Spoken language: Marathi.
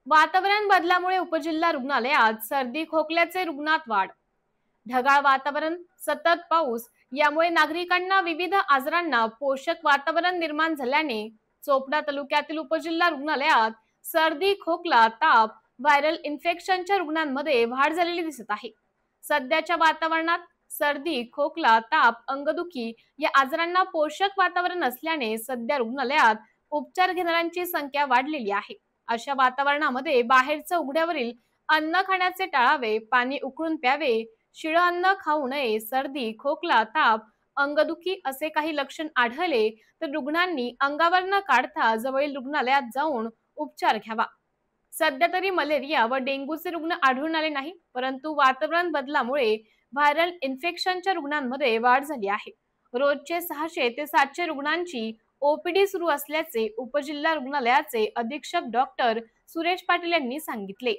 वातावरण बदलामुळे उपजिल्हा रुग्णालयात सर्दी खोकल्याचे रुग्णात वाढ. ढगाळ वातावरण, सतत पाऊस यामुळे नागरिकांना विविध आजारांना पोषक वातावरण निर्माण झाल्याने चोपडा तालुक्यातील उपजिल्हा रुग्णालयात सर्दी, खोकला, ताप, व्हायरल इन्फेक्शनच्या रुग्णांमध्ये वाढ झालेली दिसत आहे. सध्याच्या वातावरणात सर्दी, खोकला, ताप, अंगदुखी या आजारांना पोषक वातावरण असल्याने सध्या रुग्णालयात उपचार घेणाऱ्यांची संख्या वाढलेली आहे. अशा वातावरणामध्ये बाहेरचं उघड्यावरील अन्न खाण्याचे टाळावे, पाणी उकळून प्यावे, शिळं अन्न खाऊ नये. सर्दी, खोकला, ताप, अंगदुखी असे काही लक्षण आढळले तर रुग्णांनी अंगावर न काढता जवळील रुग्णालयात जाऊन उपचार घ्यावा. सध्या तरी मलेरिया व डेंग्यूचे रुग्ण आढळून आले नाही, परंतु वातावरण बदलामुळे व्हायरल इन्फेक्शनच्या रुग्णांमध्ये वाढ झाली आहे. रोजचे 600 ते 700 रुग्णांची ओपीडी सुरू असल्याचे उपजिल्हा रुग्णालयाचे अधीक्षक डॉक्टर सुरेश पाटील यांनी सांगितले.